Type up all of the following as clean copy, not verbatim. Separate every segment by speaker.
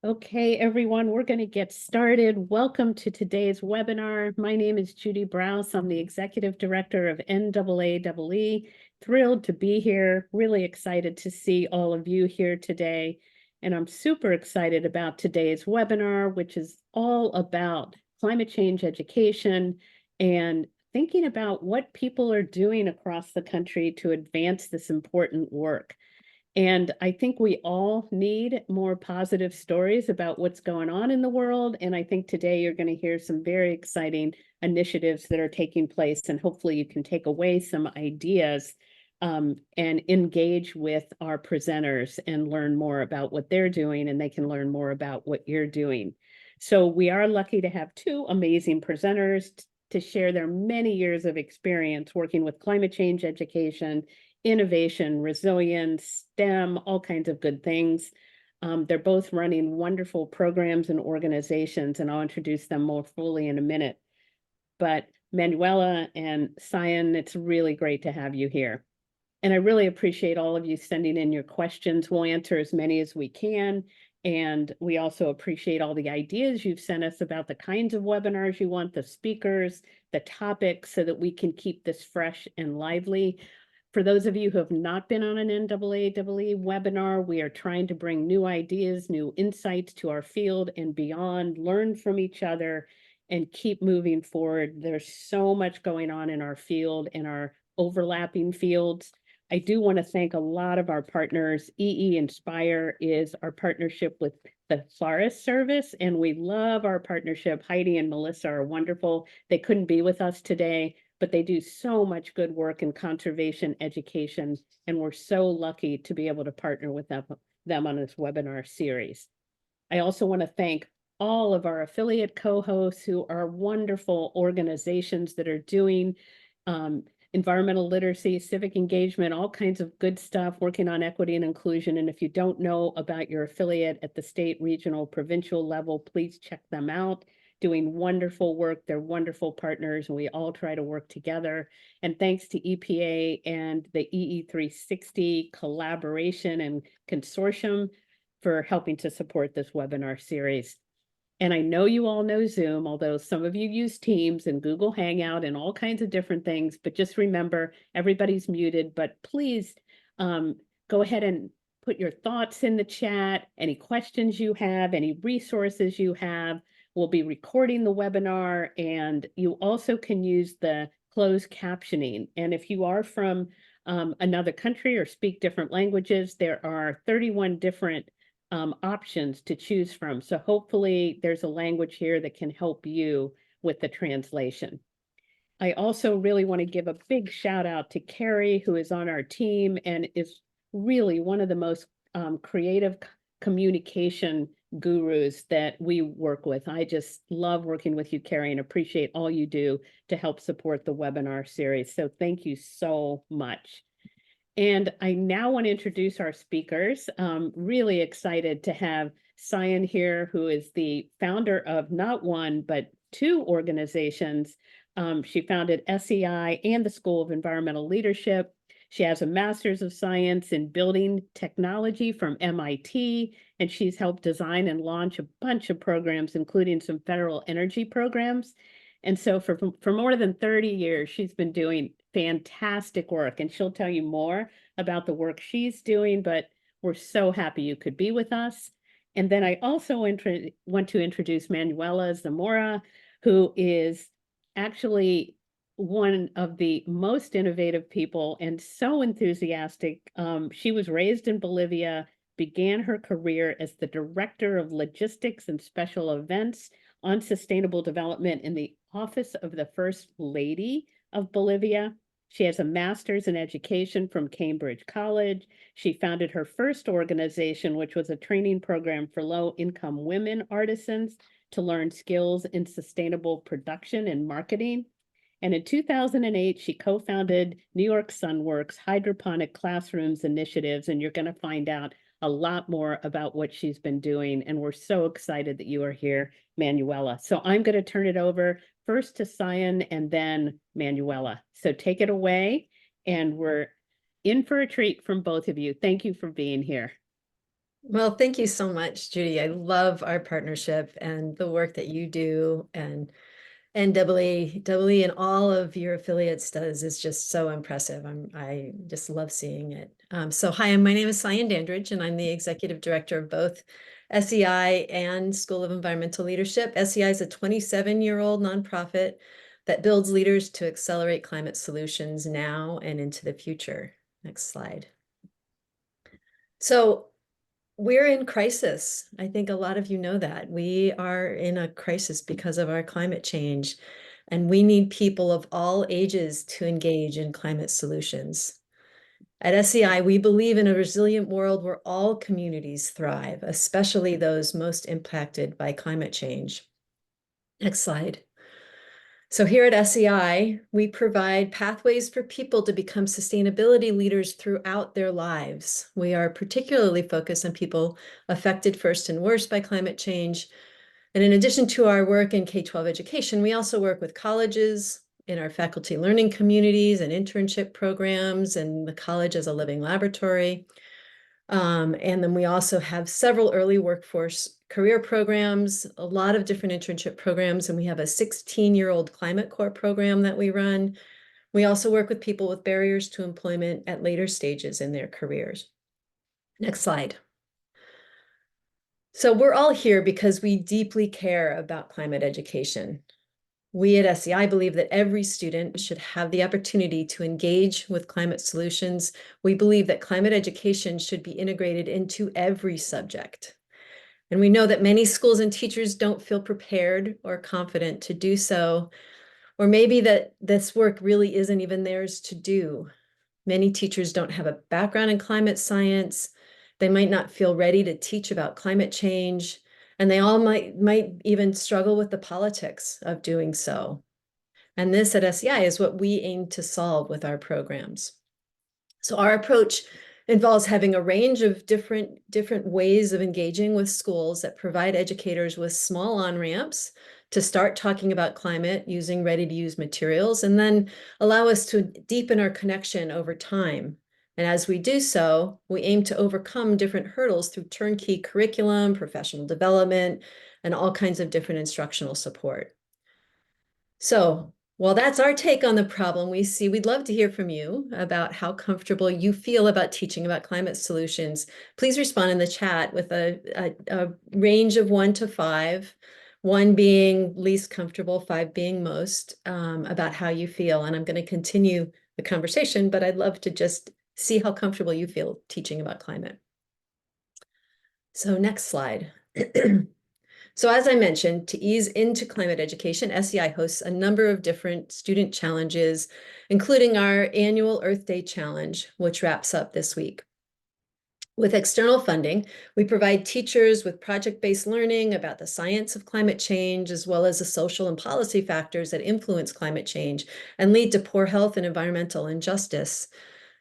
Speaker 1: Okay, everyone, we're going to get started. Welcome to today's webinar. My name is Judy Browse. I'm the Executive Director of NEEWE. Thrilled to be here. Really excited to see all of you here today. And I'm super excited about today's webinar, which is all about climate change education and thinking about what people are doing across the country to advance this important work. And I think we all need more positive stories about what's going on in the world. And I think today you're going to hear some very exciting initiatives that are taking place. And hopefully you can take away some ideas and engage with our presenters and learn more about what they're doing, and they can learn more about what you're doing. So we are lucky to have two amazing presenters to share their many years of experience working with climate change education, innovation, resilience, STEM, all kinds of good things. They're both running wonderful programs and organizations, and I'll introduce them more fully in a minute. But Manuela and Cyan, it's really great to have you here. And I really appreciate all of you sending in your questions. We'll answer as many as we can. And we also appreciate all the ideas you've sent us about the kinds of webinars you want, the speakers, the topics, so that we can keep this fresh and lively. For those of you who have not been on an NEEWE webinar, we are trying to bring new ideas, new insights to our field and beyond, learn from each other, and keep moving forward. There's so much going on in our field and our overlapping fields. I do want to thank a lot of our partners. EE Inspire is our partnership with the Forest Service, and we love our partnership. Heidi and Melissa are wonderful. They couldn't be with us today, but they do so much good work in conservation education, and we're so lucky to be able to partner with them on this webinar series. I also want to thank all of our affiliate co-hosts who are wonderful organizations that are doing environmental literacy, civic engagement, all kinds of good stuff, working on equity and inclusion. And if you don't know about your affiliate at the state, regional, provincial level, please check them out. Doing wonderful work. They're wonderful partners, and we all try to work together. And thanks to EPA and the EE360 collaboration and consortium for helping to support this webinar series. And I know you all know Zoom, although some of you use Teams and Google Hangout and all kinds of different things, but just remember, everybody's muted, but please go ahead and put your thoughts in the chat, any questions you have, any resources you have. We'll be recording the webinar, and you also can use the closed captioning. And if you are from another country or speak different languages, there are 31 different options to choose from. So hopefully there's a language here that can help you with the translation. I also really want to give a big shout out to Carrie, who is on our team and is really one of the most creative communication gurus that we work with. I just love working with you, Carrie, and appreciate all you do to help support the webinar series. So thank you so much. And I now want to introduce our speakers. Really excited to have Cyan here, who is the founder of not one, but two organizations. She founded SEI and the School of Environmental Leadership. She has a Master's of Science in Building Technology from MIT, and she's helped design and launch a bunch of programs, including some federal energy programs. And so for more than 30 years, she's been doing fantastic work, and she'll tell you more about the work she's doing, but we're so happy you could be with us. And then I also want to introduce Manuela Zamora, who is actually one of the most innovative people and so enthusiastic. She was raised in Bolivia, began her career as the Director of Logistics and Special Events on Sustainable Development in the Office of the First Lady of Bolivia. She has a master's in education from Cambridge College. She founded her first organization, which was a training program for low-income women artisans to learn skills in sustainable production and marketing. And in 2008, she co-founded New York Sunworks Hydroponic Classrooms Initiatives, and you're going to find out a lot more about what she's been doing. And we're so excited that you are here, Manuela. So I'm going to turn it over first to Cyan and then Manuela. So take it away, and we're in for a treat from both of you. Thank you for being here.
Speaker 2: Well, thank you so much, Judy. I love our partnership and the work that you do, and NAAE and all of your affiliates does is just so impressive. I just love seeing it. So hi, my name is Cyan Dandridge, and I'm the executive director of both SEI and School of Environmental Leadership. SEI is a 27-year-old nonprofit that builds leaders to accelerate climate solutions now and into the future. Next slide. So we're in crisis. I think a lot of you know that. We are in a crisis because of our climate change, and we need people of all ages to engage in climate solutions. At SEI, we believe in a resilient world where all communities thrive, especially those most impacted by climate change. Next slide. So here at SEI, we provide pathways for people to become sustainability leaders throughout their lives. We are particularly focused on people affected first and worst by climate change. And in addition to our work in K-12 education, we also work with colleges in our faculty learning communities and internship programs, and the college as a living laboratory. And then we also have several early workforce career programs, a lot of different internship programs, and we have a 16-year-old climate corps program that we run. We also work with people with barriers to employment at later stages in their careers. Next slide. So we're all here because we deeply care about climate education. We at SEI believe that every student should have the opportunity to engage with climate solutions. We believe that climate education should be integrated into every subject. And we know that many schools and teachers don't feel prepared or confident to do so, or maybe that this work really isn't even theirs to do. Many teachers don't have a background in climate science. They might not feel ready to teach about climate change, and they all might even struggle with the politics of doing so. And this at SEI is what we aim to solve with our programs. So our approach involves having a range of different ways of engaging with schools that provide educators with small on-ramps to start talking about climate using ready-to-use materials, and then allow us to deepen our connection over time. And as we do so, we aim to overcome different hurdles through turnkey curriculum, professional development, and all kinds of different instructional support. So while that's our take on the problem, we'd love to hear from you about how comfortable you feel about teaching about climate solutions. Please respond in the chat with a range of 1 to 5, 1 being least comfortable, 5 being most, about how you feel. And I'm going to continue the conversation, but I'd love to just see how comfortable you feel teaching about climate. So next slide. So as I mentioned, to ease into climate education, SEI hosts a number of different student challenges, including our annual Earth Day Challenge, which wraps up this week. With external funding, we provide teachers with project-based learning about the science of climate change, as well as the social and policy factors that influence climate change and lead to poor health and environmental injustice.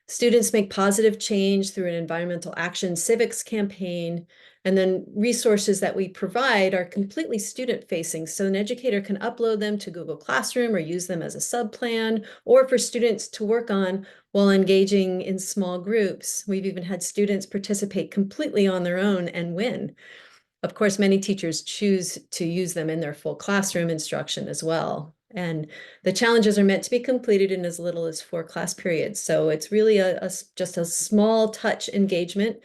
Speaker 2: Students make positive change through an environmental action civics campaign, and then resources that we provide are completely student-facing, so an educator can upload them to Google Classroom or use them as a subplan, or for students to work on while engaging in small groups. We've even had students participate completely on their own and win. Of course, many teachers choose to use them in their full classroom instruction as well. And the challenges are meant to be completed in as little as 4 class periods. So it's really just a small touch engagement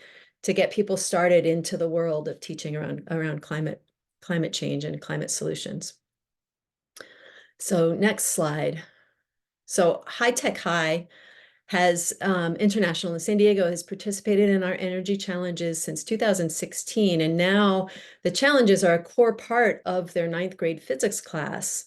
Speaker 2: to get people started into the world of teaching around climate change and climate solutions. So next slide. So High Tech High has International in San Diego has participated in our energy challenges since 2016. And now the challenges are a core part of their 9th grade physics class.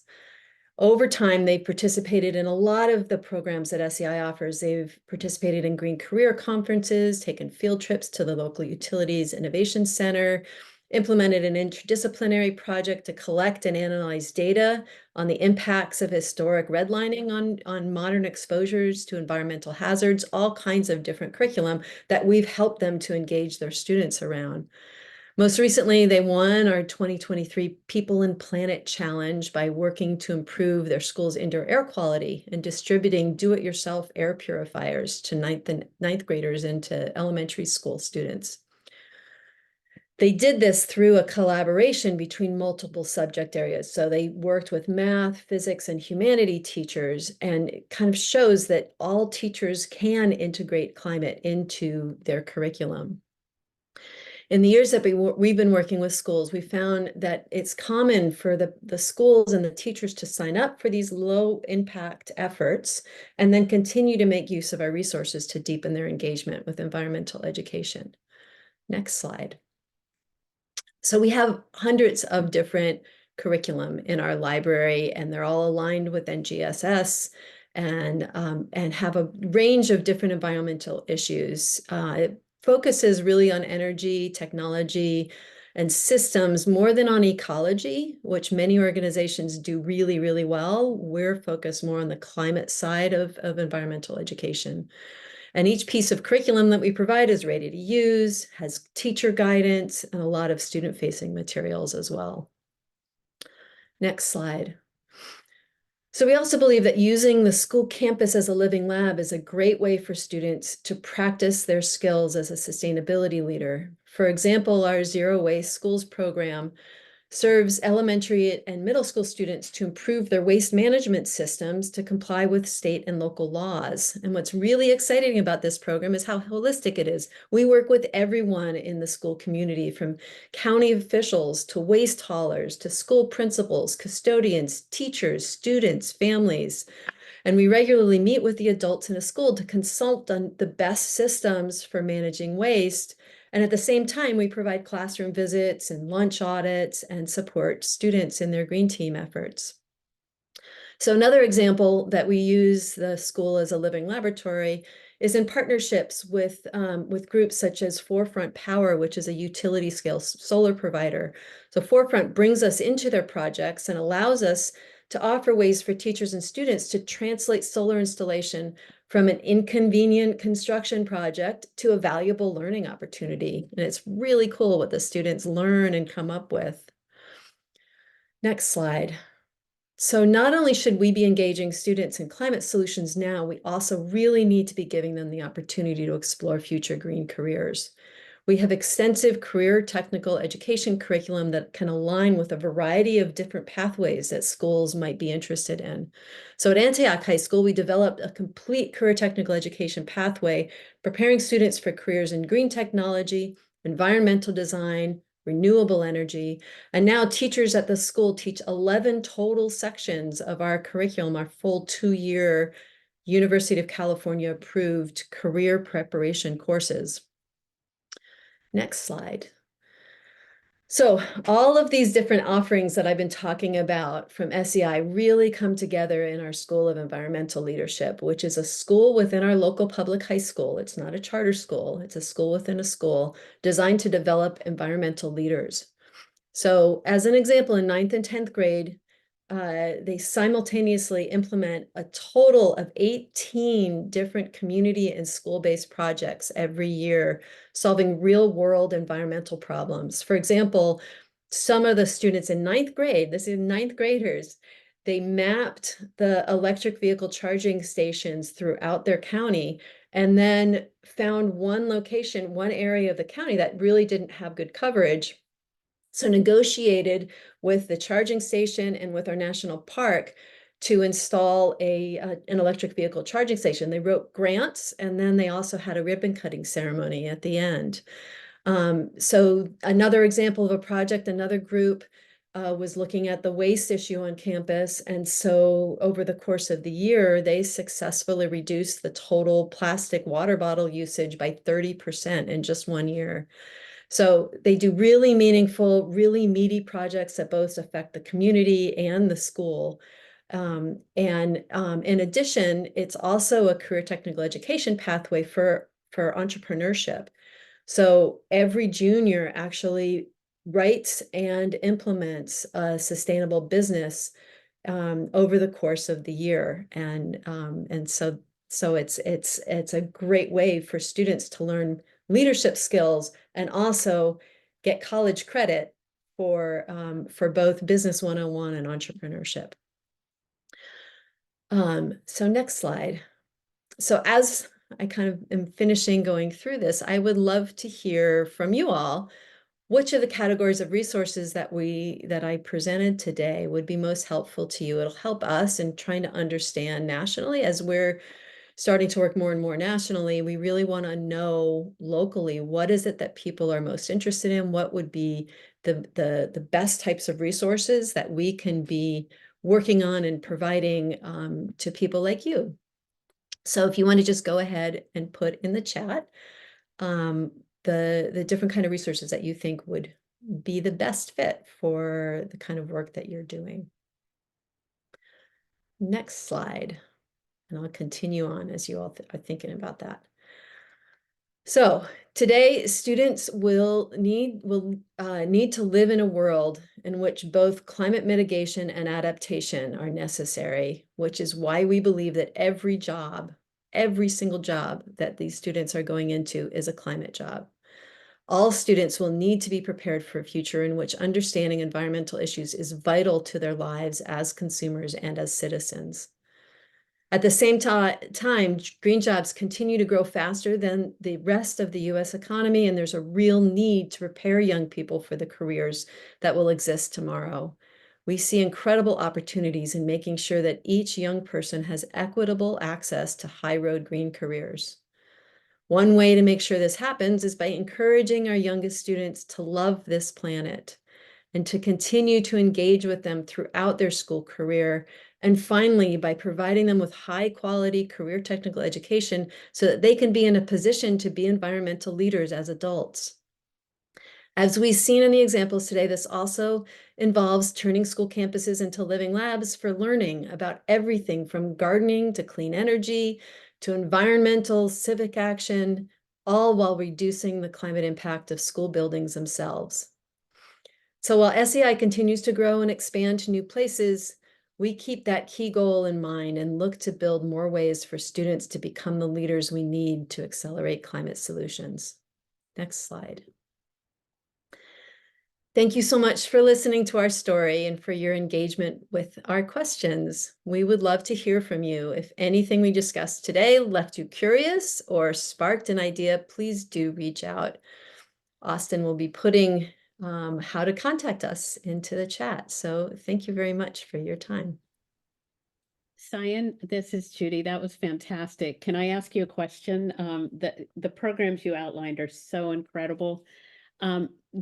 Speaker 2: Over time, they've participated in a lot of the programs that SEI offers. They've participated in Green Career Conferences, taken field trips to the local Utilities Innovation Center, implemented an interdisciplinary project to collect and analyze data on the impacts of historic redlining on modern exposures to environmental hazards, all kinds of different curriculum that we've helped them to engage their students around. Most recently, they won our 2023 People and Planet Challenge by working to improve their school's indoor air quality and distributing do-it-yourself air purifiers to ninth graders and to elementary school students. They did this through a collaboration between multiple subject areas. So they worked with math, physics, and humanity teachers, and it kind of shows that all teachers can integrate climate into their curriculum. In the years that we've been working with schools, we found that it's common for the schools and the teachers to sign up for these low impact efforts and then continue to make use of our resources to deepen their engagement with environmental education. Next slide. So we have hundreds of different curriculum in our library, and they're all aligned with NGSS and have a range of different environmental issues. It focuses really on energy, technology, and systems more than on ecology, which many organizations do really, really well. We're focused more on the climate side of environmental education. And each piece of curriculum that we provide is ready to use, has teacher guidance, and a lot of student-facing materials as well. Next slide. So we also believe that using the school campus as a living lab is a great way for students to practice their skills as a sustainability leader. For example, our Zero Waste Schools program serves elementary and middle school students to improve their waste management systems to comply with state and local laws. And what's really exciting about this program is how holistic it is. We work with everyone in the school community, from county officials to waste haulers to school principals, custodians, teachers, students, families. And we regularly meet with the adults in a school to consult on the best systems for managing waste. And at the same time, we provide classroom visits and lunch audits and support students in their green team efforts. So another example that we use the school as a living laboratory is in partnerships with groups such as Forefront Power, which is a utility scale solar provider. So Forefront brings us into their projects and allows us to offer ways for teachers and students to translate solar installation from an inconvenient construction project to a valuable learning opportunity. And it's really cool what the students learn and come up with. Next slide. So not only should we be engaging students in climate solutions now, we also really need to be giving them the opportunity to explore future green careers. We have extensive career technical education curriculum that can align with a variety of different pathways that schools might be interested in. So at Antioch High School, we developed a complete career technical education pathway, preparing students for careers in green technology, environmental design, renewable energy. And now teachers at the school teach 11 total sections of our curriculum, our full 2-year University of California approved career preparation courses. Next slide. So all of these different offerings that I've been talking about from SEI really come together in our School of Environmental Leadership, which is a school within our local public high school. It's not a charter school. It's a school within a school designed to develop environmental leaders. So as an example, in 9th and 10th grade, they simultaneously implement a total of 18 different community and school-based projects every year, solving real-world environmental problems. For example, some of the students in 9th grade, this is 9th graders, they mapped the electric vehicle charging stations throughout their county and then found one location, one area of the county that really didn't have good coverage. So negotiated with the charging station and with our national park to install an electric vehicle charging station. They wrote grants, and then they also had a ribbon cutting ceremony at the end. So another example of a project, another group was looking at the waste issue on campus. And so over the course of the year, they successfully reduced the total plastic water bottle usage by 30% in just 1 year. So they do really meaningful, really meaty projects that both affect the community and the school. In addition, it's also a career technical education pathway for entrepreneurship. So every junior actually writes and implements a sustainable business over the course of the year. And so it's a great way for students to learn leadership skills and also get college credit for both Business 101 and entrepreneurship. So next slide. So as I kind of am finishing going through this, I would love to hear from you all. which of the categories of resources that I presented today would be most helpful to you. It'll help us in trying to understand nationally as we're starting to work more and more nationally. We really want to know locally, what is it that people are most interested in? What would be the best types of resources that we can be working on and providing to people like you. So if you want to just go ahead and put in the chat the different kind of resources that you think would be the best fit for the kind of work that you're doing. Next slide, and I'll continue on as you all are thinking about that. So today, students will need to live in a world in which both climate mitigation and adaptation are necessary, which is why we believe that every single job that these students are going into is a climate job. All students will need to be prepared for a future in which understanding environmental issues is vital to their lives as consumers and as citizens. At the same time, green jobs continue to grow faster than the rest of the US economy, and there's a real need to prepare young people for the careers that will exist tomorrow. We see incredible opportunities in making sure that each young person has equitable access to high-road green careers. One way to make sure this happens is by encouraging our youngest students to love this planet and to continue to engage with them throughout their school career. And finally, by providing them with high quality career technical education so that they can be in a position to be environmental leaders as adults. As we've seen in the examples today, this also involves turning school campuses into living labs for learning about everything from gardening to clean energy to environmental civic action, all while reducing the climate impact of school buildings themselves. So while SEI continues to grow and expand to new places, we keep that key goal in mind and look to build more ways for students to become the leaders we need to accelerate climate solutions. Next slide. Thank you so much for listening to our story and for your engagement with our questions. We would love to hear from you. If anything we discussed today left you curious or sparked an idea, please do reach out. Austin will be putting how to contact us into the chat. So thank you very much for your time.
Speaker 1: Cyan, this is Judy. That was fantastic. Can I ask you a question? The programs you outlined are so incredible.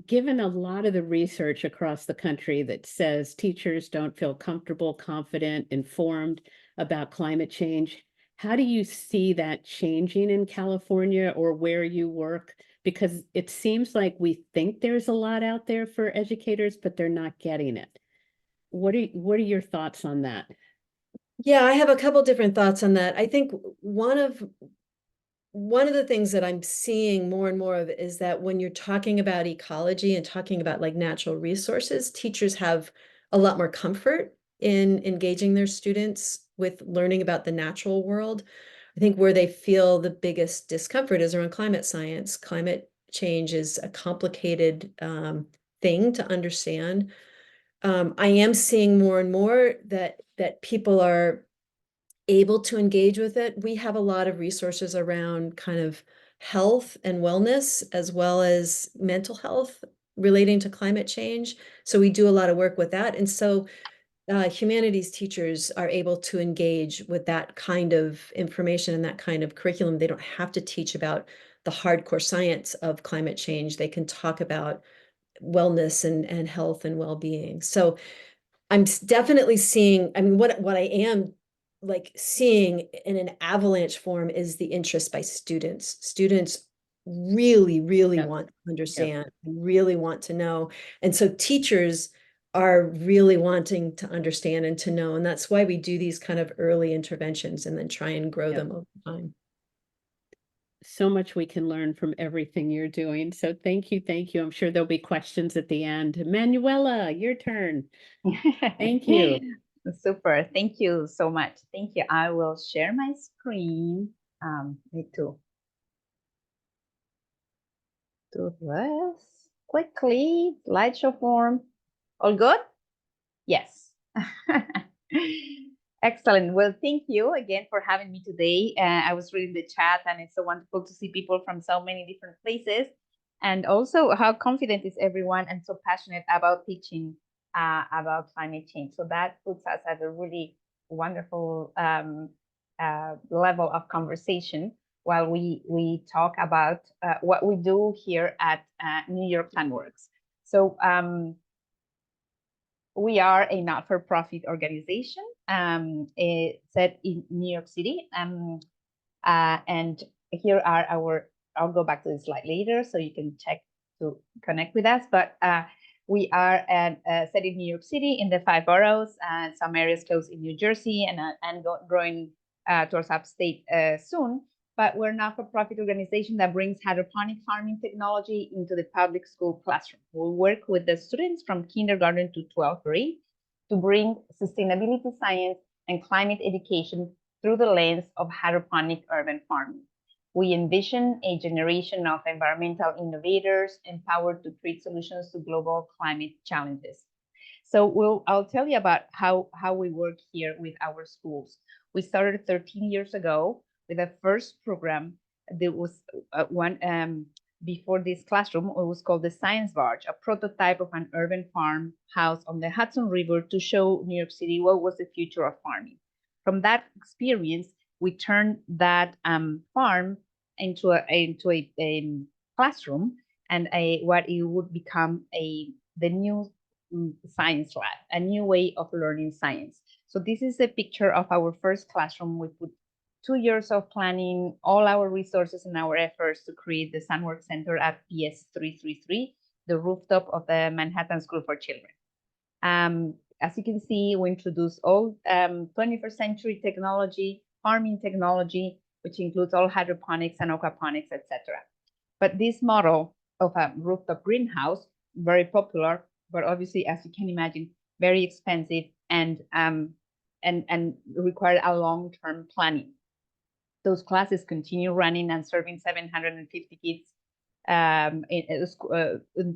Speaker 1: Given a lot of the research across the country that says teachers don't feel comfortable, confident, informed about climate change, how do you see that changing in California or where you work? Because it seems like we think there's a lot out there for educators, but they're not getting it. What are your thoughts on that?
Speaker 2: Yeah, I have a couple different thoughts on that. I think one of the things that I'm seeing more and more of is that when you're talking about ecology and talking about like natural resources, teachers have a lot more comfort in engaging their students with learning about the natural world. I think where they feel the biggest discomfort is around climate science. Climate change is a complicated thing to understand. I am seeing more and more that people are able to engage with it. We have a lot of resources around kind of health and wellness, as well as mental health relating to climate change. So we do a lot of work with that. And so humanities teachers are able to engage with that kind of information and that kind of curriculum. They don't have to teach about the hardcore science of climate change. They can talk about wellness and health and well-being. So I'm definitely seeing, I mean, what I am like seeing in an avalanche form is the interest by students. Students really, really
Speaker 1: Yep.
Speaker 2: want to understand and really want to know. And so teachers are really wanting to understand and to know. And that's why we do these kind of early interventions and then try and grow
Speaker 1: Yep.
Speaker 2: them over time.
Speaker 1: So much we can learn from everything you're doing. So thank you. Thank you. I'm sure there'll be questions at the end. Manuela, your turn. Thank you.
Speaker 3: Super. Thank you so much. Thank you. I will share my screen. Me too. Do this quickly. Slideshow form. All good? Yes. Excellent. Well, thank you again for having me today. I was reading the chat and it's so wonderful to see people from so many different places. And also how confident is everyone and so passionate about teaching about climate change. So that puts us at a really wonderful level of conversation while we talk about what we do here at New York Planworks. So we are a not-for-profit organization set in New York City. And here are our, I'll go back to the slide later so you can check to connect with us. But we are set in New York City in the 5 boroughs, and some areas close in New Jersey, and growing towards upstate soon. But we're a not-for-profit organization that brings hydroponic farming technology into the public school classroom. We work with the students from kindergarten to 12th grade to bring sustainability science and climate education through the lens of hydroponic urban farming. We envision a generation of environmental innovators empowered to create solutions to global climate challenges. So I'll tell you about how we work here with our schools. We started 13 years ago with the first program. There was before this classroom. It was called the Science Barge, a prototype of an urban farm house on the Hudson River to show New York City what was the future of farming. From that experience, we turned that farm into a classroom and what it would become the new science lab, a new way of learning science. So this is a picture of our first classroom. We put 2 years of planning, all our resources and our efforts to create the Sunworks Center at PS 333, the rooftop of the Manhattan School for Children. As you can see, we introduced all 21st century technology, farming technology, which includes all hydroponics and aquaponics, etc. But this model of a rooftop greenhouse, very popular, but obviously, as you can imagine, very expensive and required a long-term planning. Those classes continue running and serving 750 kids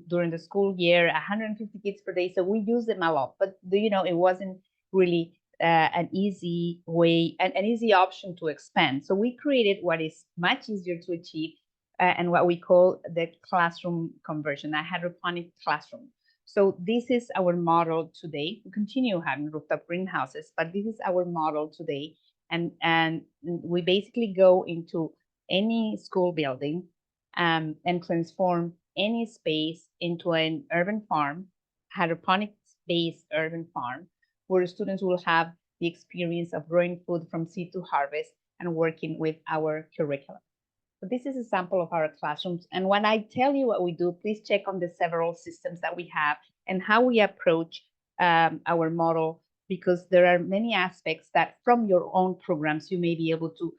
Speaker 3: during the school year, 150 kids per day. So we use them a lot, but it wasn't really an easy way and an easy option to expand. So we created what is much easier to achieve and what we call the classroom conversion, a hydroponic classroom. So this is our model today. We continue having rooftop greenhouses, but this is our model today. And we basically go into any school building and transform any space into an urban farm, hydroponics-based urban farm, where students will have the experience of growing food from seed to harvest and working with our curriculum. So this is a sample of our classrooms. And when I tell you what we do, please check on the several systems that we have and how we approach our model, because there are many aspects that from your own programs you may be able to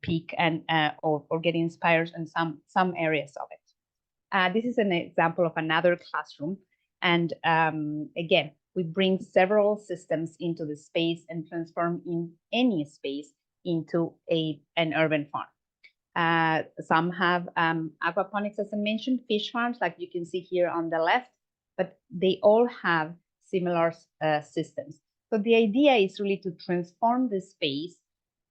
Speaker 3: pick and or get inspired in some areas of it. This is an example of another classroom. And again, we bring several systems into the space and transform in any space into an urban farm. Some have aquaponics, as I mentioned, fish farms, like you can see here on the left, but they all have similar systems. So the idea is really to transform the space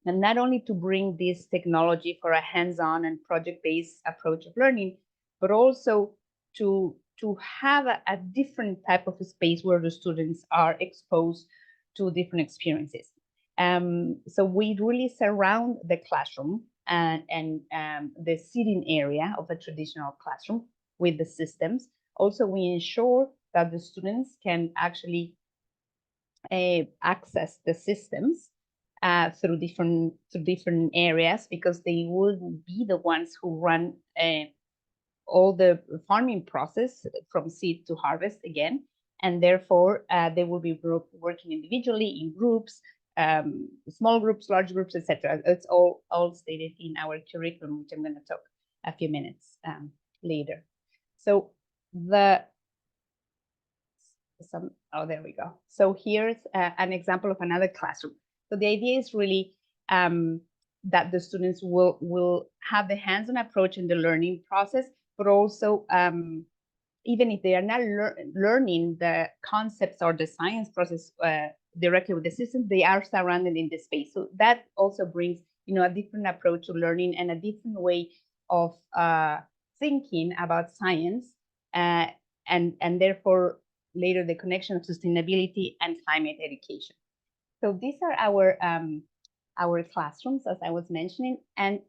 Speaker 3: and not only to bring this technology for a hands-on and project-based approach of learning, but also to have a different type of a space where the students are exposed to different experiences. So we really surround the classroom and the seating area of a traditional classroom with the systems. Also, we ensure that the students can actually access the systems through different areas, because they will be the ones who run all the farming process from seed to harvest again, and therefore they will be working individually in groups, small groups, large groups, etc. It's all stated in our curriculum, which I'm going to talk a few minutes later. So there we go. So here's an example of another classroom. So the idea is really that the students will have the hands-on approach in the learning process, but also even if they are not learning the concepts or the science process directly with the system, they are surrounded in the space. So that also brings a different approach to learning and a different way of thinking about science, and therefore later the connection of sustainability and climate education. So these are our classrooms, as I was mentioning, and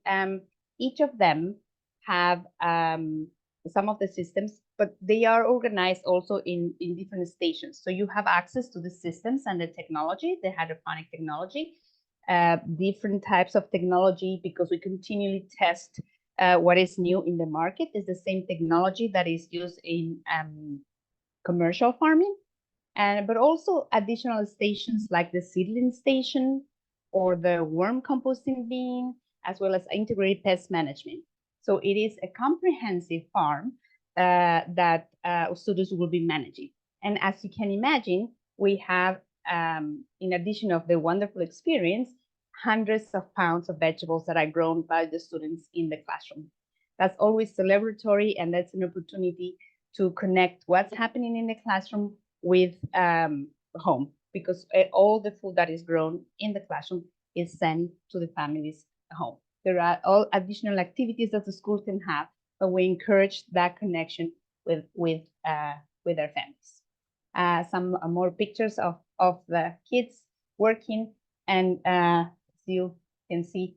Speaker 3: each of them have some of the systems, but they are organized also in different stations. So you have access to the systems and the technology, the hydroponic technology, different types of technology, because we continually test what is new in the market. Is the same technology that is used in commercial farming, but also additional stations like the seedling station or the worm composting bin, as well as integrated pest management. So it is a comprehensive farm that students will be managing. And as you can imagine, we have, in addition of the wonderful experience, hundreds of pounds of vegetables that are grown by the students in the classroom. That's always celebratory, and that's an opportunity to connect what's happening in the classroom with home, because all the food that is grown in the classroom is sent to the families' home. There are all additional activities that the school can have, but we encourage that connection with their families. Some more pictures of the kids working, and as you can see,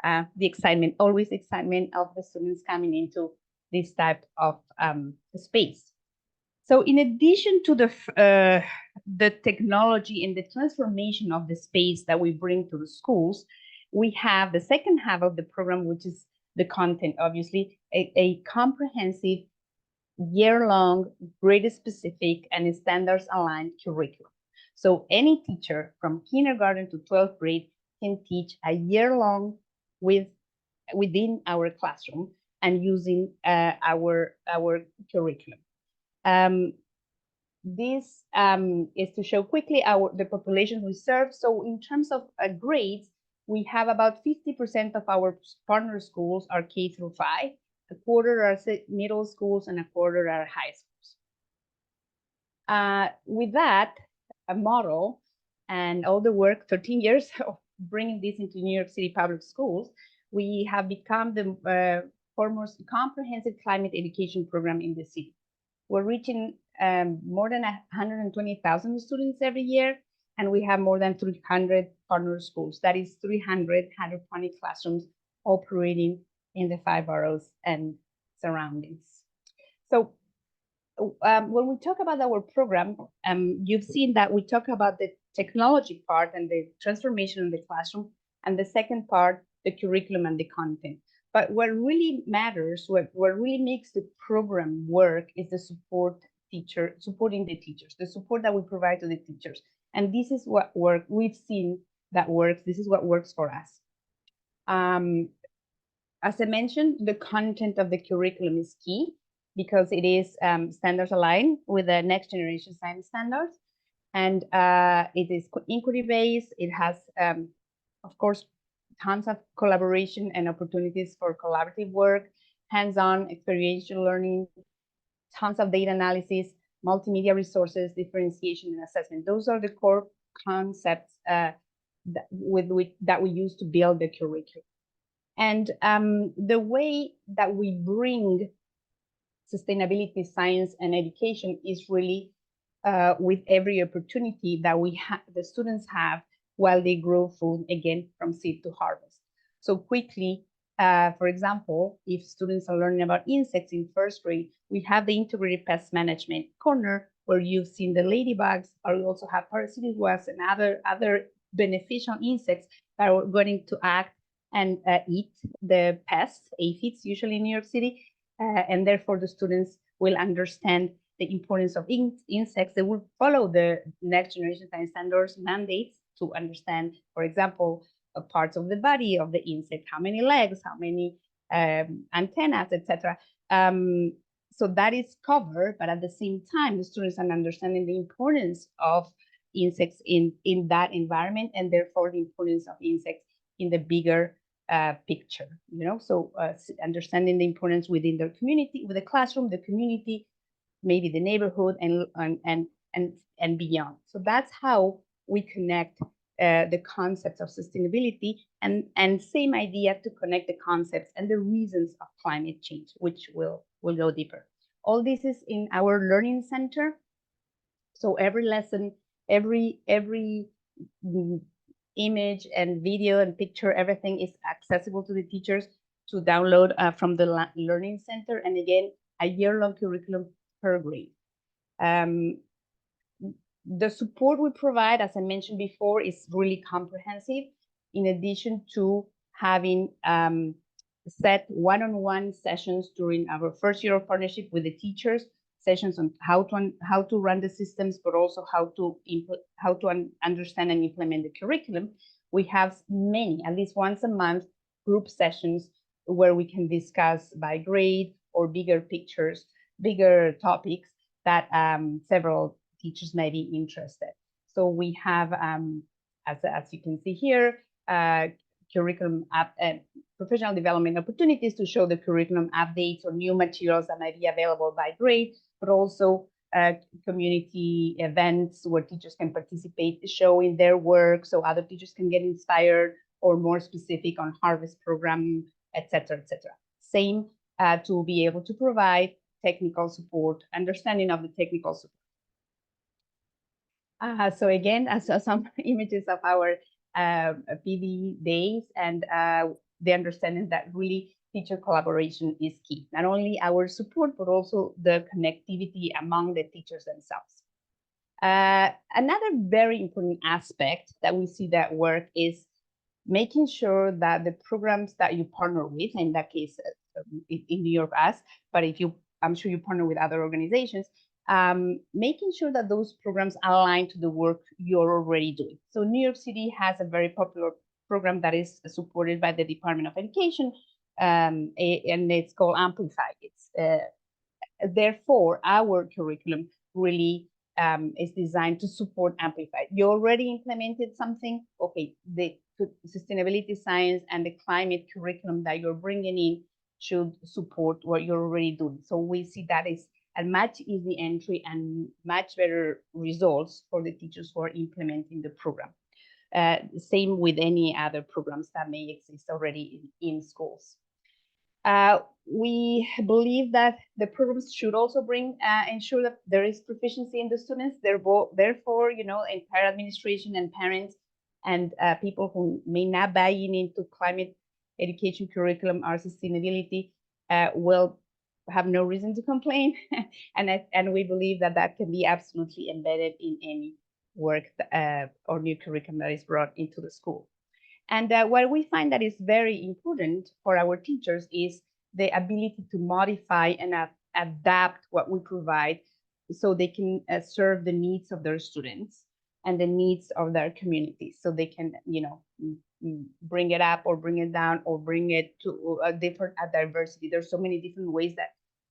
Speaker 3: the excitement, always excitement of the students coming into this type of space. So in addition to the technology and the transformation of the space that we bring to the schools, we have the second half of the program, which is the content, obviously, a comprehensive year-long, grade-specific and standards-aligned curriculum. So any teacher from kindergarten to 12th grade can teach a year-long within our classroom and using our curriculum. This is to show quickly the population we serve. So in terms of grades, we have about 50% of our partner schools are K through 5, a quarter are middle schools, and a quarter are high schools. With that, a model and all the work, 13 years of bringing this into New York City public schools, we have become the foremost comprehensive climate education program in the city. We're reaching more than 120,000 students every year, and we have more than 300 partner schools. That is 300 hydroponic classrooms operating in the 5 boroughs and surroundings. So when we talk about our program, you've seen that we talk about the technology part and the transformation in the classroom, and the second part, the curriculum and the content. But what really matters, what really makes the program work, is the supporting the teachers, the support that we provide to the teachers. And this is what we've seen that works. This is what works for us. As I mentioned, the content of the curriculum is key, because it is standards aligned with the next generation science standards. And it is inquiry based. It has, of course, tons of collaboration and opportunities for collaborative work, hands-on experiential learning, tons of data analysis, multimedia resources, differentiation, and assessment. Those are the core concepts that we use to build the curriculum. And the way that we bring sustainability, science, and education is really with every opportunity that the students have while they grow food, again, from seed to harvest. So quickly, for example, if students are learning about insects in first grade, we have the integrated pest management corner, where you've seen the ladybugs, or we also have parasitic wasps and other beneficial insects that are going to act and eat the pests, aphids, usually in New York City, and therefore the students will understand the importance of insects. They will follow the next generation science standards mandates to understand, for example, parts of the body of the insect, how many legs, how many antennas, etc. So that is covered, but at the same time, the students are understanding the importance of insects in that environment, and therefore the importance of insects in the bigger picture. So understanding the importance within their community, with the classroom, the community, maybe the neighborhood, and beyond. So that's how we connect the concepts of sustainability, and same idea to connect the concepts and the reasons of climate change, which will go deeper. All this is in our learning center. So every lesson, every image and video and picture, everything is accessible to the teachers to download from the learning center. And again, a year-long curriculum per grade. The support we provide, as I mentioned before, is really comprehensive. In addition to having set one-on-one sessions during our first year of partnership with the teachers, sessions on how to run the systems, but also how to understand and implement the curriculum. We have many, at least once a month, group sessions where we can discuss by grade or bigger pictures, bigger topics that several teachers may be interested. So we have, as you can see here, curriculum professional development opportunities to show the curriculum updates or new materials that might be available by grade, but also community events where teachers can participate, showing their work so other teachers can get inspired, or more specific on harvest program, etc., etc. Same to be able to provide technical support, understanding of the technical support. So again, I saw some images of our PD days, and the understanding that really teacher collaboration is key. Not only our support, but also the connectivity among the teachers themselves. Another very important aspect that we see that work is making sure that the programs that you partner with, in that case, in New York, but I'm sure you partner with other organizations, making sure that those programs align to the work you're already doing. So New York City has a very popular program that is supported by the Department of Education, and it's called Amplify. Therefore, our curriculum really is designed to support Amplify. You already implemented something, okay, the sustainability science and the climate curriculum that you're bringing in should support what you're already doing. So we see that is a much easy entry and much better results for the teachers who are implementing the program. Same with any other programs that may exist already in schools. We believe that the programs should also ensure that there is proficiency in the students. Therefore, entire administration and parents and people who may not buy into climate education curriculum or sustainability will have no reason to complain. and we believe that that can be absolutely embedded in any work or new curriculum that is brought into the school. And what we find that is very important for our teachers is the ability to modify and adapt what we provide so they can serve the needs of their students and the needs of their communities. So they can, bring it up or bring it down or bring it to a different diversity. There's so many different ways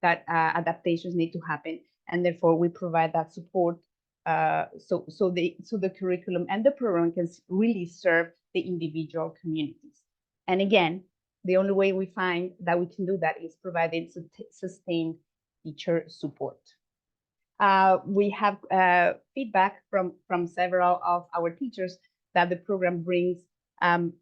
Speaker 3: that adaptations need to happen. And therefore we provide that support so the curriculum and the program can really serve the individual communities. And again, the only way we find that we can do that is providing sustained teacher support. We have feedback from several of our teachers that the program brings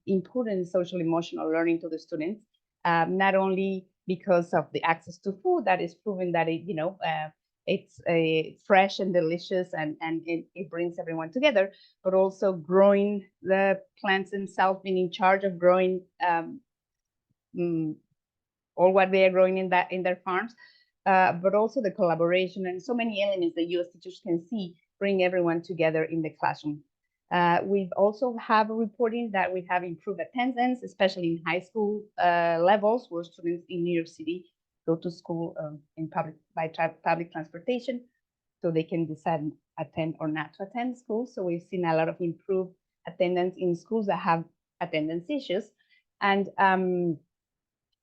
Speaker 3: important social emotional learning to the students, not only because of the access to food that is proven that it's fresh and delicious and it brings everyone together, but also growing the plants themselves, being in charge of growing all what they are growing in their farms, but also the collaboration and so many elements that you as teachers can see bring everyone together in the classroom. We also have reporting that we have improved attendance, especially in high school levels where students in New York City go to school by public transportation, so they can decide attend or not to attend school. So we've seen a lot of improved attendance in schools that have attendance issues, and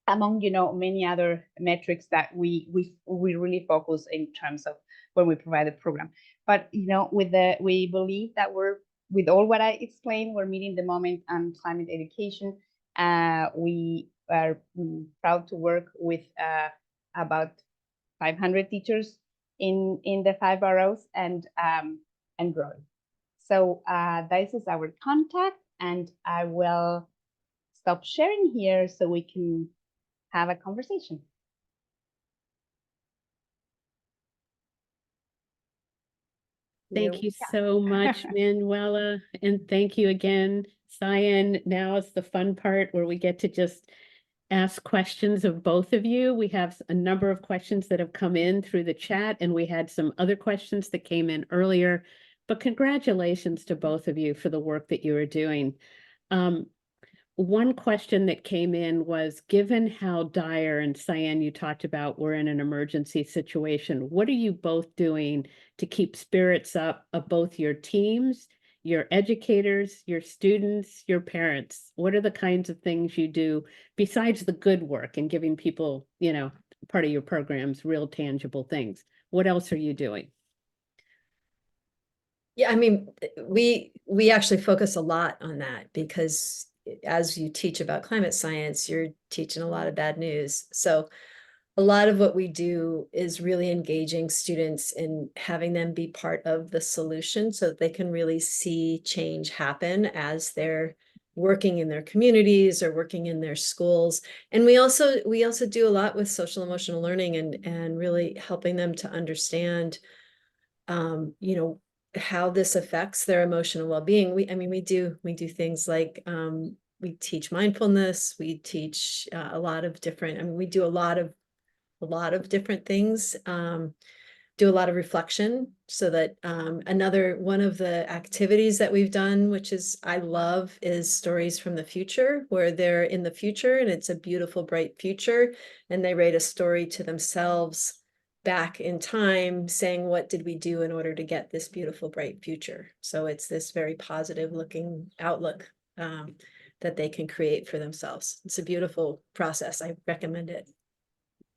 Speaker 3: among many other metrics that we really focus in terms of when we provide the program. But we believe that with all what I explained, we're meeting the moment on climate education. We are proud to work with about 500 teachers in the 5 boroughs and growing. So this is our contact, and I will stop sharing here so we can have a conversation.
Speaker 1: Thank you so much, Manuela, and thank you again, Cyan. Now is the fun part where we get to just ask questions of both of you. We have a number of questions that have come in through the chat, and we had some other questions that came in earlier. But congratulations to both of you for the work that you are doing. One question that came in was, given how dire, and Cyan, you talked about we're in an emergency situation, what are you both doing to keep spirits up of both your teams, your educators, your students, your parents? What are the kinds of things you do besides the good work and giving people, you know, part of your programs, real tangible things? What else are you doing?
Speaker 2: Yeah, I mean, we actually focus a lot on that because as you teach about climate science, you're teaching a lot of bad news. So a lot of what we do is really engaging students and having them be part of the solution so that they can really see change happen as they're working in their communities or working in their schools. And we also do a lot with social emotional learning and really helping them to understand you know, how this affects their emotional well-being. We do things like we teach mindfulness, we teach a lot of different, we do a lot of different things, do a lot of reflection so that another one of the activities that we've done, which is I love, is stories from the future, where they're in the future and it's a beautiful, bright future, and they write a story to themselves back in time saying, what did we do in order to get this beautiful, bright future? So it's this very positive looking outlook that they can create for themselves. It's a beautiful process. I recommend it.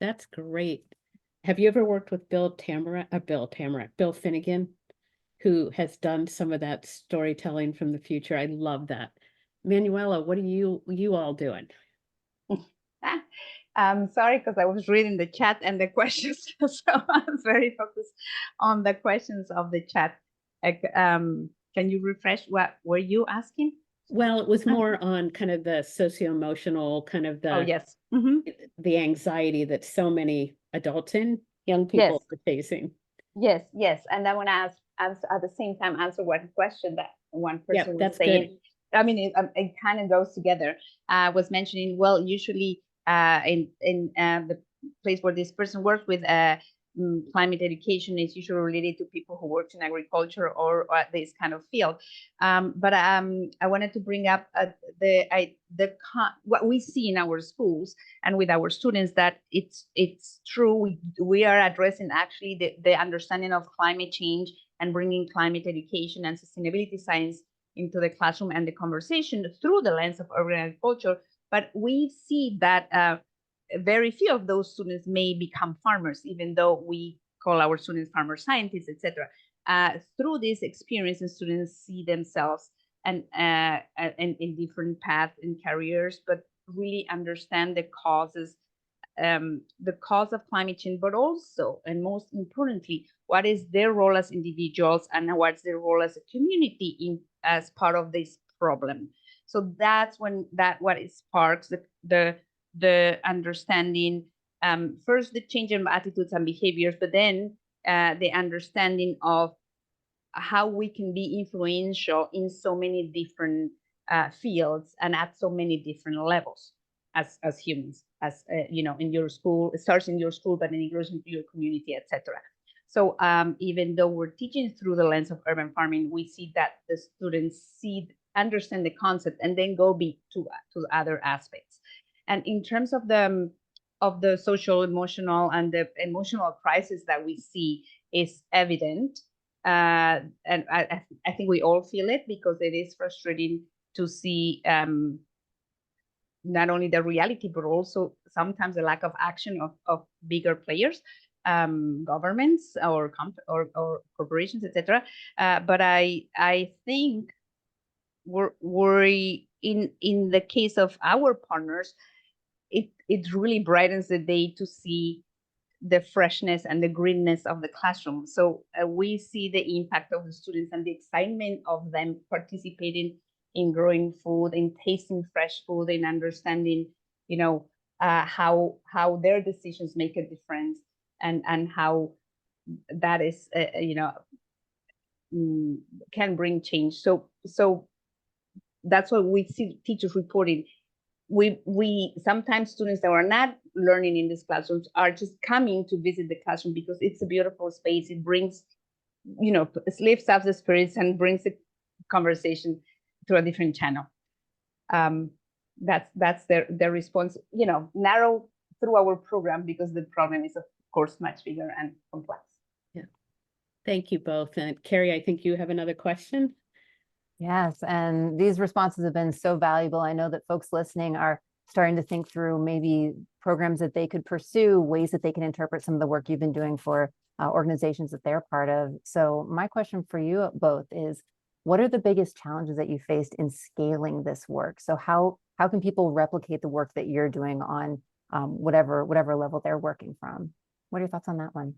Speaker 1: That's great. Have you ever worked with Bill Finnegan, who has done some of that storytelling from the future? I love that. Manuela, what are you all doing?
Speaker 3: I'm sorry, because I was reading the chat and the questions, so I was very focused on the questions of the chat. Like, can you refresh? What were you asking?
Speaker 1: Well, it was more on kind of the socio-emotional, kind of
Speaker 3: Oh,
Speaker 1: the
Speaker 3: yes.
Speaker 1: the anxiety that so many adults and young people are facing.
Speaker 3: Yes, yes. And I want to answer at the same time, answer one question that one person was saying. Good. I mean, it kind of goes together. Was mentioning, well, usually in the place where this person works with climate education is usually related to people who work in agriculture or this kind of field. But I wanted to bring up what we see in our schools and with our students, that it's true. We are addressing actually the understanding of climate change and bringing climate education and sustainability science into the classroom and the conversation through the lens of urban agriculture. But we see that very few of those students may become farmers, even though we call our students farmer scientists, etc. Through this experience, students see themselves and in different paths and careers, but really understand the causes, the cause of climate change, but also, and most importantly, what is their role as individuals and what's their role as a community as part of this problem. So that's what it sparks the understanding, first the change in attitudes and behaviors, but then the understanding of how we can be influential in so many different fields and at so many different levels as humans, as in your school. It starts in your school, but then it grows into your community, etc. So even though we're teaching through the lens of urban farming, we see that the students understand the concept and then go to other aspects. And in terms of the social, emotional, and the emotional crisis that we see is evident. And I think we all feel it, because it is frustrating to see not only the reality, but also sometimes the lack of action of bigger players, governments or corporations, etc. But I think we're in the case of our partners, it really brightens the day to see the freshness and the greenness of the classroom. So we see the impact of the students and the excitement of them participating in growing food, in tasting fresh food, in understanding, how their decisions make a difference, and how that is, can bring change. So that's what we see teachers reporting. We sometimes students that are not learning in these classrooms are just coming to visit the classroom because it's a beautiful space. It brings, lifts up the spirits and brings the conversation to a different channel. That's their response, narrow through our program, because the problem is of course much bigger and complex.
Speaker 1: Yeah. Thank you both. And Carrie, I think you have another question.
Speaker 4: Yes, and these responses have been so valuable. I know that folks listening are starting to think through maybe programs that they could pursue, ways that they can interpret some of the work you've been doing for organizations that they're part of. So my question for you both is, what are the biggest challenges that you faced in scaling this work? So how can people replicate the work that you're doing on whatever level they're working from? What are your thoughts on that one?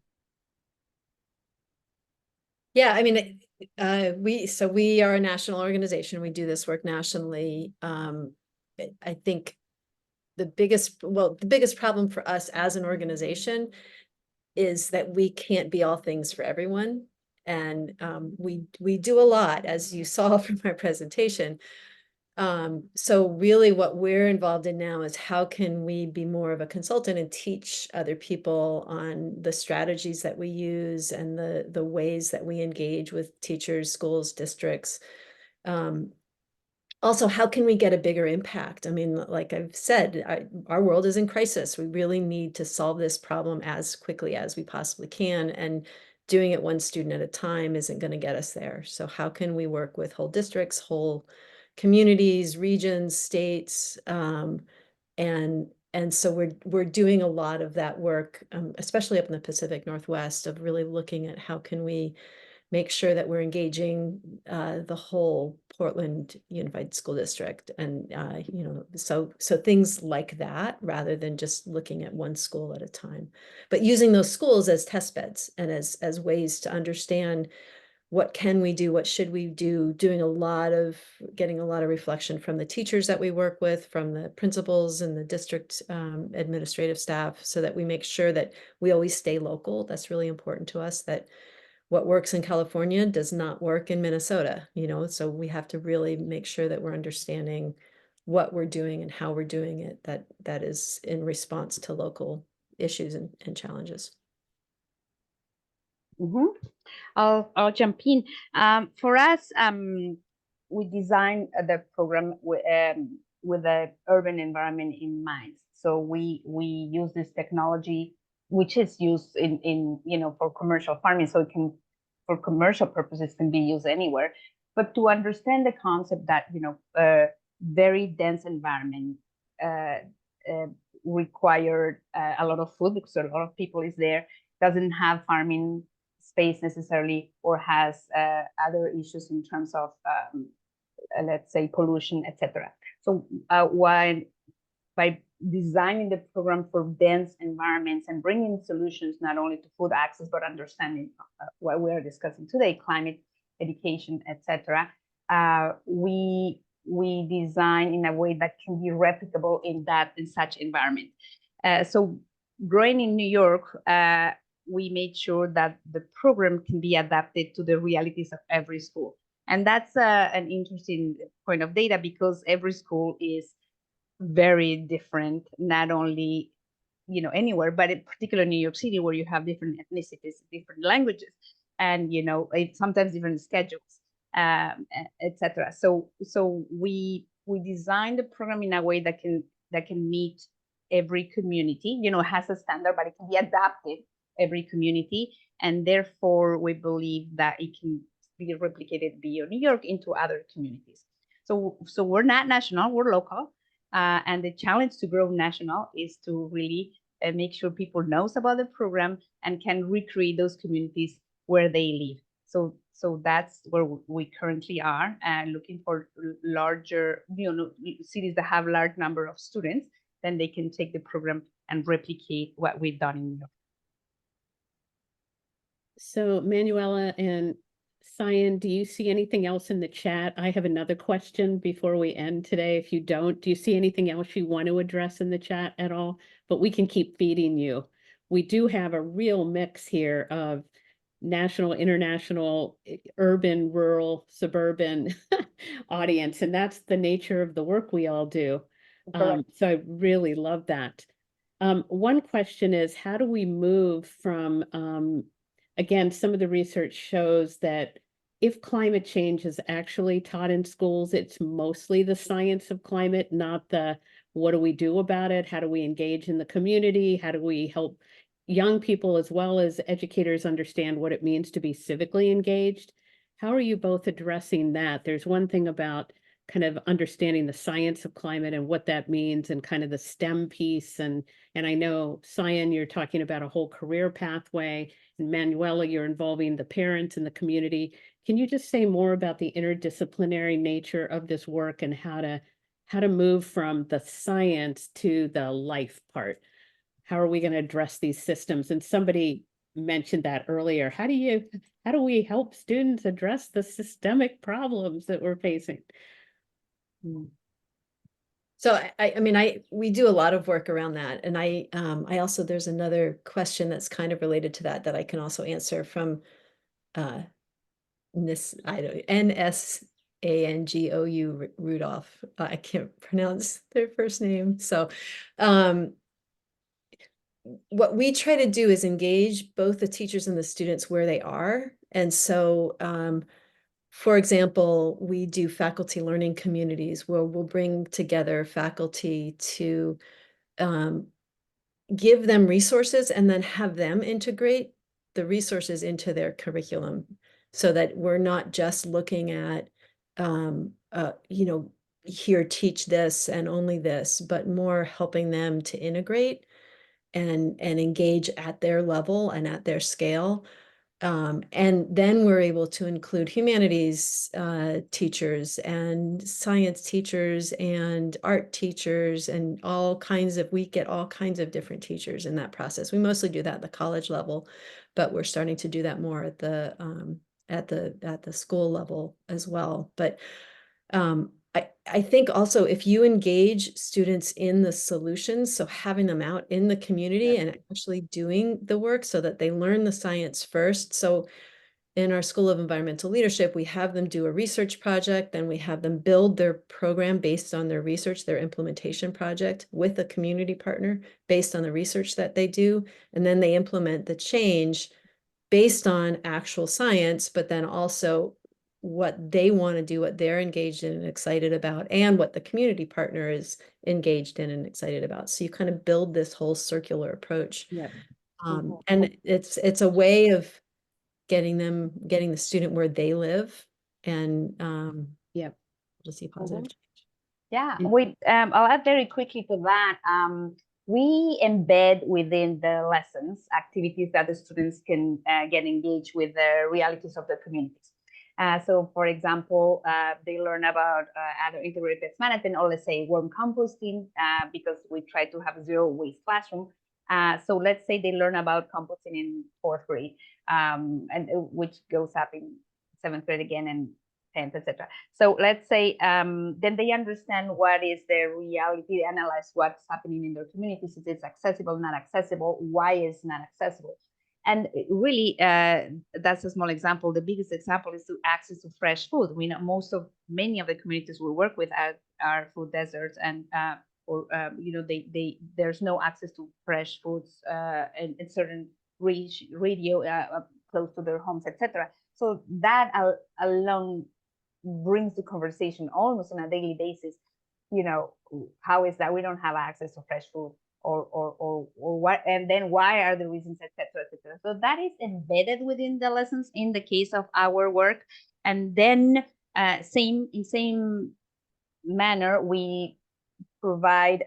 Speaker 2: Yeah, I mean, we are a national organization. We do this work nationally. I think the biggest problem for us as an organization is that we can't be all things for everyone. And we do a lot, as you saw from my presentation. So really what we're involved in now is how can we be more of a consultant and teach other people on the strategies that we use and the ways that we engage with teachers, schools, districts. Also, how can we get a bigger impact? I mean, like I've said, our world is in crisis. We really need to solve this problem as quickly as we possibly can. And doing it one student at a time isn't going to get us there. So how can we work with whole districts, whole communities, regions, states, and so we're doing a lot of that work, especially up in the Pacific Northwest, of really looking at how can we make sure that we're engaging the whole Portland Unified School District, and so things like that, rather than just looking at one school at a time, but using those schools as test beds and as ways to understand what can we do, what should we do, getting a lot of reflection from the teachers that we work with, from the principals and the district administrative staff, so that we make sure that we always stay local. That's really important to us, that what works in California does not work in Minnesota, so we have to really make sure that we're understanding what we're doing and how we're doing it, that is in response to local issues and challenges.
Speaker 3: Mm-hmm. I'll jump in. For us, we designed the program with the urban environment in mind. So we use this technology, which is used in for commercial farming, so it can, for commercial purposes, can be used anywhere. But to understand the concept that very dense environment required a lot of food, because a lot of people is there, doesn't have farming space necessarily, or has other issues in terms of let's say pollution, etc. So by designing the program for dense environments and bringing solutions not only to food access, but understanding what we are discussing today, climate, education, etc., we design in a way that can be replicable in such environment. So growing in New York, we made sure that the program can be adapted to the realities of every school. And that's an interesting point of data, because every school is very different, not only anywhere, but in particular New York City, where you have different ethnicities, different languages, and sometimes different schedules, etc. So we designed the program in a way that can meet every community. Has a standard, but it can be adapted every community, and therefore we believe that it can be replicated beyond New York into other communities. So we're not national, we're local, and the challenge to grow national is to really make sure people knows about the program and can recreate those communities where they live. So that's where we currently are, and looking for larger cities that have large number of students, then they can take the program and replicate what we've done in New York.
Speaker 1: So Manuela and Cyan, do you see anything else in the chat? I have another question before we end today. If you don't, do you see anything else you want to address in the chat at all? But we can keep feeding you. We do have a real mix here of national, international, urban, rural, suburban audience, and that's the nature of the work we all do. So I really love that. One question is, how do we move from, again, some of the research shows that if climate change is actually taught in schools, it's mostly the science of climate, not the what do we do about it? How do we engage in the community? How do we help young people as well as educators understand what it means to be civically engaged? How are you both addressing that? There's one thing about kind of understanding the science of climate and what that means and kind of the STEM piece. And I know, Cyan, you're talking about a whole career pathway, and Manuela, you're involving the parents and the community. Can you just say more about the interdisciplinary nature of this work and how to move from the science to the life part? How are we going to address these systems? And somebody mentioned that earlier. How do we help students address the systemic problems that we're facing?
Speaker 2: So I mean, we do a lot of work around that. And I also, there's another question that's kind of related to that I can also answer from NSANGOU Rudolph. I can't pronounce their first name. So what we try to do is engage both the teachers and the students where they are. And so for example, we do faculty learning communities where we'll bring together faculty to give them resources and then have them integrate the resources into their curriculum so that we're not just looking at, here, teach this and only this, but more helping them to integrate and engage at their level and at their scale. And then we're able to include humanities teachers and science teachers and art teachers and we get all kinds of different teachers in that process. We mostly do that at the college level, but we're starting to do that more at the school level as well. But I think also if you engage students in the solutions, so having them out in the community and actually doing the work so that they learn the science first. So in our School of Environmental Leadership, we have them do a research project, then we have them build their program based on their research, their implementation project with a community partner based on the research that they do. And then they implement the change based on actual science, but then also what they want to do, what they're engaged in and excited about, and what the community partner is engaged in and excited about. So you kind of build this whole circular approach.
Speaker 1: Yeah.
Speaker 2: And it's a way of getting the student where they live and to see positive change.
Speaker 3: Yeah, I'll add very quickly to that. We embed within the lessons activities that the students can get engaged with the realities of their communities. So, for example, they learn about other integrated pest management, or let's say worm composting, because we try to have a zero waste classroom. So let's say they learn about composting in 4th grade, and which goes up in 7th grade again and 10th, etc. So let's say then they understand what is the reality, analyze what's happening in their communities, if it's accessible, not accessible, why it's not accessible. And really, that's a small example. The biggest example is to access to fresh food. We know many of the communities we work with are food deserts, and there's no access to fresh foods in certain radio close to their homes, etc. So that alone brings the conversation almost on a daily basis. How is that we don't have access to fresh food? Or what, and then why are the reasons, etc., etc. So that is embedded within the lessons in the case of our work. And then same manner, we provide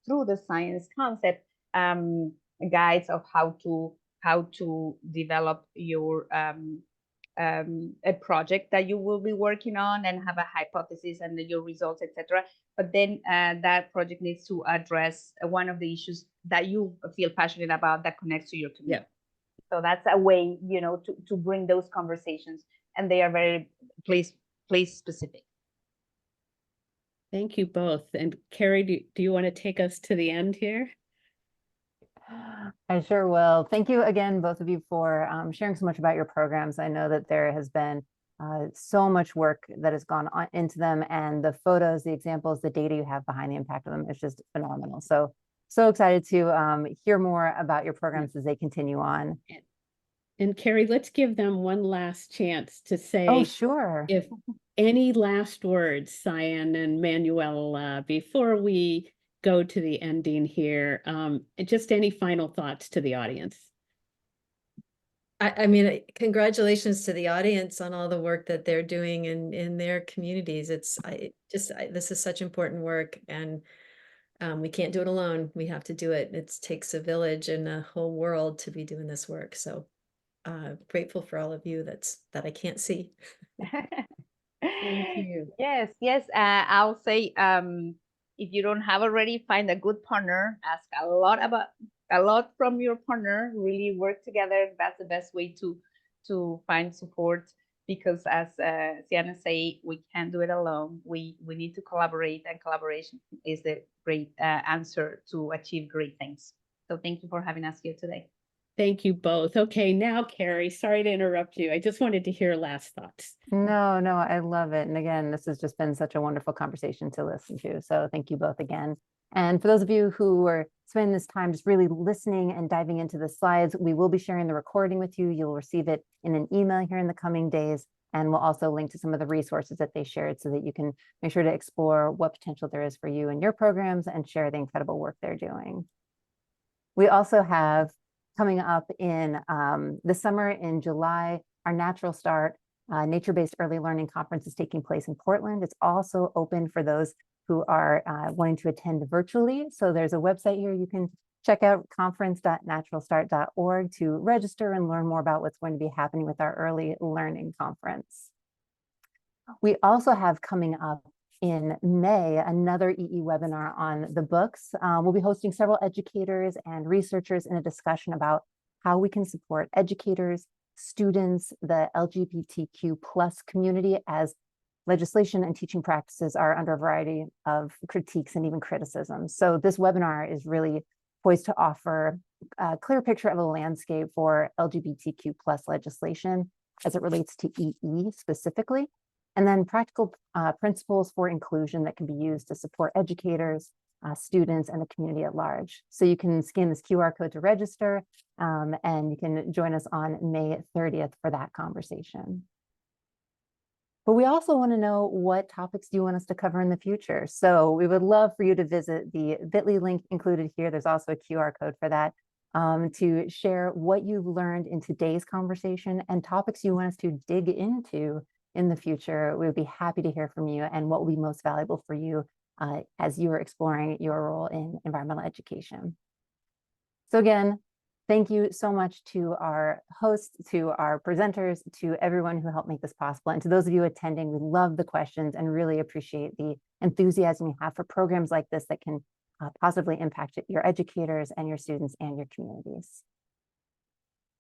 Speaker 3: through the science concept guides of how to develop your a project that you will be working on and have a hypothesis and your results, etc. But then that project needs to address one of the issues that you feel passionate about that connects to your community. So that's a way, you know, to bring those conversations, and they are very place specific.
Speaker 1: Thank you both. And Carrie, do you want to take us to the end here?
Speaker 4: I sure will. Thank you again, both of you, for sharing so much about your programs. I know that there has been so much work that has gone on into them, and the photos, the examples, the data you have behind the impact of them is just phenomenal. So excited to hear more about your programs as they continue on.
Speaker 1: And Carrie, let's give them one last chance to say,
Speaker 4: Oh, sure.
Speaker 1: if any last words, Cyan and Manuel, before we go to the ending here, just any final thoughts to the audience.
Speaker 2: I mean, congratulations to the audience on all the work that they're doing in their communities. This is such important work, and we can't do it alone. We have to do it. It takes a village and a whole world to be doing this work. So grateful for all of you that I can't see.
Speaker 1: Thank you.
Speaker 3: Yes, yes. I'll say, if you don't have already, find a good partner. Ask a lot from your partner. Really work together. That's the best way to find support. Because as Sienna say, we can't do it alone. We need to collaborate, and collaboration is the great answer to achieve great things. So thank you for having us here today.
Speaker 1: Thank you both. Okay, now, Carrie, sorry to interrupt you. I just wanted to hear last thoughts.
Speaker 4: No, I love it. And again, this has just been such a wonderful conversation to listen to. So thank you both again. And for those of you who are spending this time just really listening and diving into the slides, we will be sharing the recording with you. You'll receive it in an email here in the coming days. And we'll also link to some of the resources that they shared so that you can make sure to explore what potential there is for you and your programs and share the incredible work they're doing. We also have coming up in the summer in July, our Natural Start nature-based early learning conference is taking place in Portland. It's also open for those who are wanting to attend virtually. So there's a website here you can check out, conference.naturalstart.org, to register and learn more about what's going to be happening with our early learning conference. We also have coming up in May another eeWEBINAR on the books. We'll be hosting several educators and researchers in a discussion about how we can support educators, students, the LGBTQ+ community, as legislation and teaching practices are under a variety of critiques and even criticisms. So this webinar is really poised to offer a clear picture of a landscape for LGBTQ+ legislation as it relates to EE specifically, and then practical principles for inclusion that can be used to support educators, students, and the community at large. So you can scan this QR code to register, and you can join us on May 30th for that conversation. But we also want to know, what topics do you want us to cover in the future? So we would love for you to visit the bit.ly link included here. There's also a QR code for that, to share what you've learned in today's conversation and topics you want us to dig into in the future. We would be happy to hear from you and what will be most valuable for you as you are exploring your role in environmental education. So again, thank you so much to our hosts, to our presenters, to everyone who helped make this possible. And to those of you attending, we love the questions and really appreciate the enthusiasm you have for programs like this that can positively impact your educators and your students and your communities.